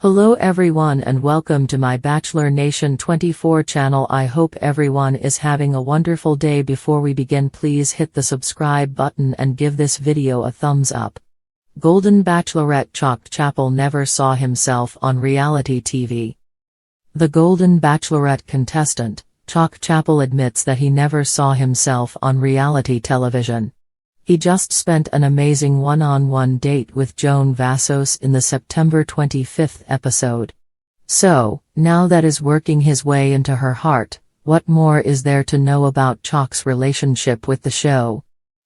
Hello everyone and welcome to my Bachelor Nation 24 channel. I hope everyone is having a wonderful day. Before we begin, please hit the subscribe button and give this video a thumbs up. Golden Bachelorette Chock Chapple never saw himself on reality TV. The Golden Bachelorette contestant, Chock Chapple, admits that he never saw himself on reality television. He just spent an amazing one-on-one date with Joan Vassos in the September 25th episode. So, now that is working his way into her heart, what more is there to know about Chock's relationship with the show?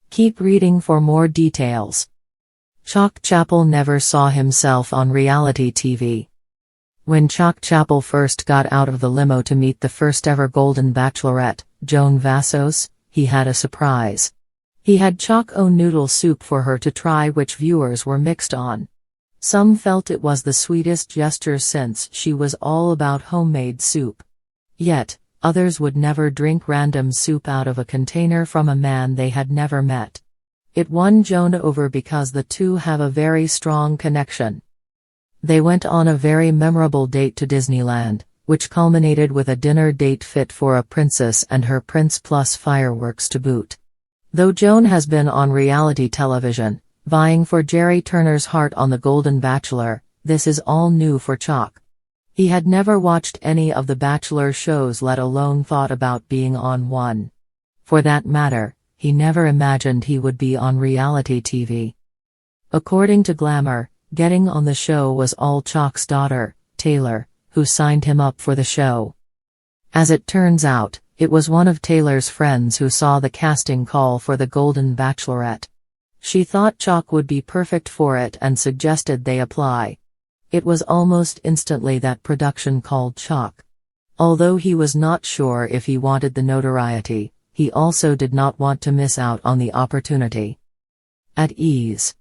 Keep reading for more details. Chock Chapple never saw himself on reality TV. When Chock Chapple first got out of the limo to meet the first ever Golden Bachelorette, Joan Vassos, he had a surprise. He had choco noodle soup for her to try, which viewers were mixed on. Some felt it was the sweetest gesture since she was all about homemade soup. Yet, others would never drink random soup out of a container from a man they had never met. It won Joan over because the two have a very strong connection. They went on a very memorable date to Disneyland, which culminated with a dinner date fit for a princess and her prince, plus fireworks to boot. Though Joan has been on reality television, vying for Jerry Turner's heart on The Golden Bachelor, this is all new for Chock. He had never watched any of the Bachelor shows, let alone thought about being on one. For that matter, he never imagined he would be on reality TV. According to Glamour, getting on the show was all Chock's daughter, Taylor, who signed him up for the show. As it turns out, it was one of Taylor's friends who saw the casting call for the Golden Bachelorette. She thought Chock would be perfect for it and suggested they apply. It was almost instantly that production called Chock. Although he was not sure if he wanted the notoriety, he also did not want to miss out on the opportunity. At ease.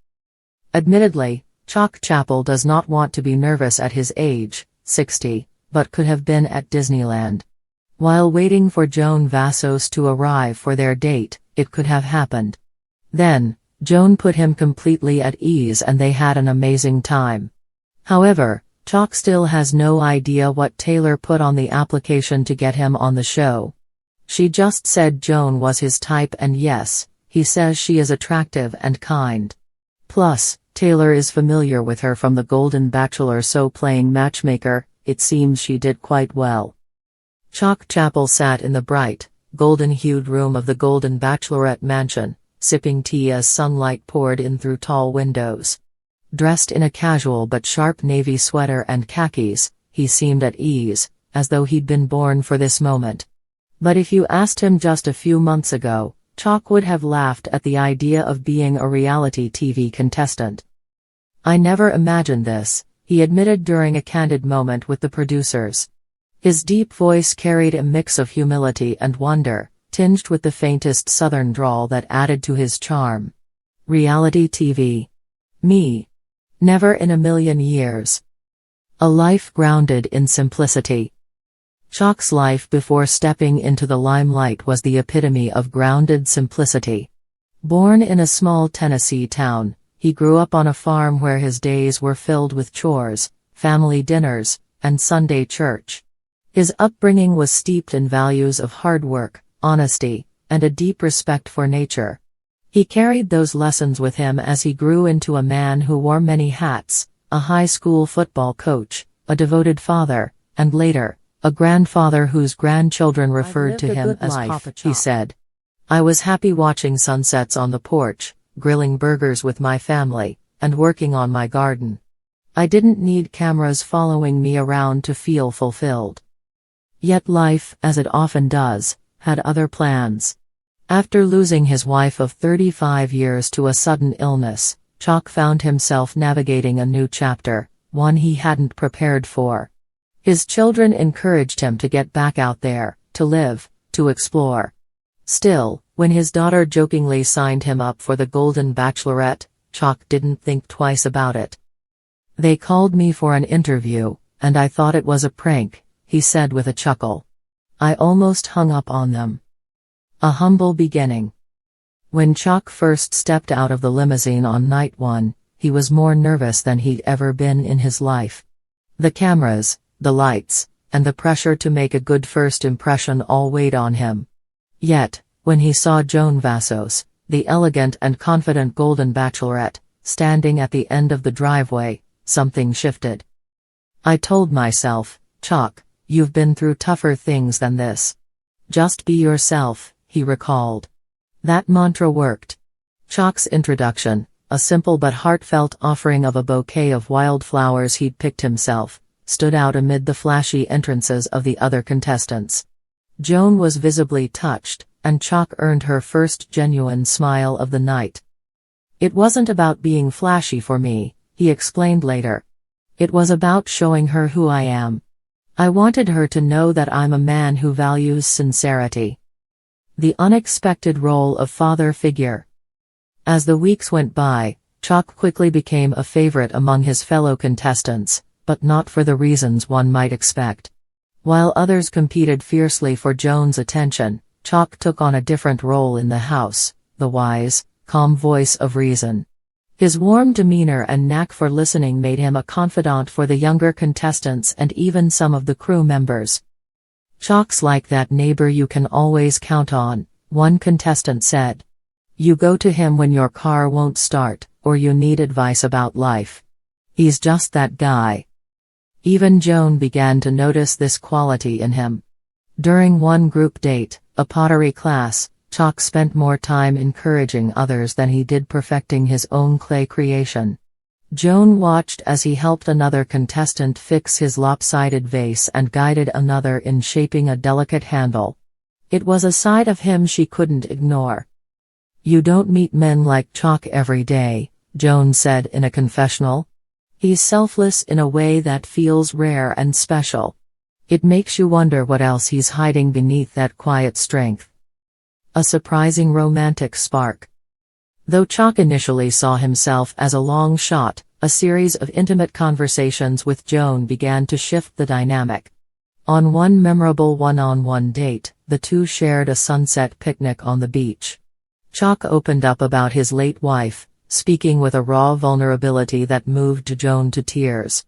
Admittedly, Chock Chapple does not want to be nervous at his age, 60, but could have been at Disneyland. While waiting for Joan Vassos to arrive for their date, it could have happened. Then, Joan put him completely at ease and they had an amazing time. However, Chock still has no idea what Taylor put on the application to get him on the show. She just said Joan was his type, and yes, he says she is attractive and kind. Plus, Taylor is familiar with her from The Golden Bachelor, so playing matchmaker, it seems she did quite well. Chock Chapple sat in the bright, golden-hued room of the Golden Bachelorette mansion, sipping tea as sunlight poured in through tall windows. Dressed in a casual but sharp navy sweater and khakis, he seemed at ease, as though he'd been born for this moment. But if you asked him just a few months ago, Chock would have laughed at the idea of being a reality TV contestant. "I never imagined this," he admitted during a candid moment with the producers. His deep voice carried a mix of humility and wonder, tinged with the faintest southern drawl that added to his charm. "Reality TV? Me? Never in a million years. A life grounded in simplicity." Chock's life before stepping into the limelight was the epitome of grounded simplicity. Born in a small Tennessee town, he grew up on a farm where his days were filled with chores, family dinners, and Sunday church. His upbringing was steeped in values of hard work, honesty, and a deep respect for nature. He carried those lessons with him as he grew into a man who wore many hats: a high school football coach, a devoted father, and later, a grandfather whose grandchildren referred to him as Papa. He said, "I was happy watching sunsets on the porch, grilling burgers with my family, and working on my garden. I didn't need cameras following me around to feel fulfilled." Yet life, as it often does, had other plans. After losing his wife of 35 years to a sudden illness, Chock found himself navigating a new chapter, one he hadn't prepared for. His children encouraged him to get back out there, to live, to explore. Still, when his daughter jokingly signed him up for the Golden Bachelorette, Chock didn't think twice about it. "They called me for an interview, and I thought it was a prank," he said with a chuckle. "I almost hung up on them." A humble beginning. When Chock first stepped out of the limousine on night one, he was more nervous than he'd ever been in his life. The cameras, the lights, and the pressure to make a good first impression all weighed on him. Yet, when he saw Joan Vassos, the elegant and confident golden bachelorette, standing at the end of the driveway, something shifted. I told myself, Chock, you've been through tougher things than this. Just be yourself, he recalled. That mantra worked. Chock's introduction, a simple but heartfelt offering of a bouquet of wildflowers he'd picked himself, stood out amid the flashy entrances of the other contestants. Joan was visibly touched, and Chock earned her first genuine smile of the night. It wasn't about being flashy for me, he explained later. It was about showing her who I am. I wanted her to know that I'm a man who values sincerity. The unexpected role of father figure. As the weeks went by, Chock quickly became a favorite among his fellow contestants, but not for the reasons one might expect. While others competed fiercely for Joan's attention, Chock took on a different role in the house, the wise, calm voice of reason. His warm demeanor and knack for listening made him a confidant for the younger contestants and even some of the crew members. Chock's like that neighbor you can always count on, one contestant said. You go to him when your car won't start, or you need advice about life. He's just that guy. Even Joan began to notice this quality in him. During one group date, a pottery class, Chock spent more time encouraging others than he did perfecting his own clay creation. Joan watched as he helped another contestant fix his lopsided vase and guided another in shaping a delicate handle. It was a side of him she couldn't ignore. You don't meet men like Chock every day, Joan said in a confessional. He's selfless in a way that feels rare and special. It makes you wonder what else he's hiding beneath that quiet strength. A surprising romantic spark. Though Chock initially saw himself as a long shot, a series of intimate conversations with Joan began to shift the dynamic. On one memorable one-on-one date, the two shared a sunset picnic on the beach. Chock opened up about his late wife, speaking with a raw vulnerability that moved Joan to tears.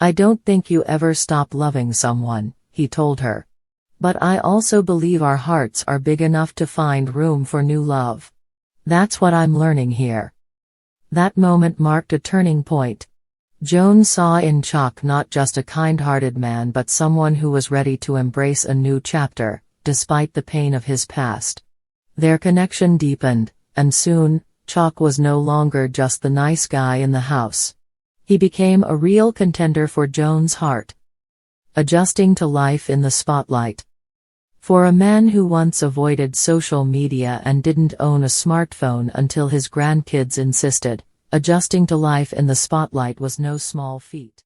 I don't think you ever stop loving someone, he told her. But I also believe our hearts are big enough to find room for new love. That's what I'm learning here. That moment marked a turning point. Joan saw in Chock not just a kind-hearted man but someone who was ready to embrace a new chapter, despite the pain of his past. Their connection deepened, and soon, Chock was no longer just the nice guy in the house. He became a real contender for Joan's heart. Adjusting to life in the spotlight. For a man who once avoided social media and didn't own a smartphone until his grandkids insisted, adjusting to life in the spotlight was no small feat.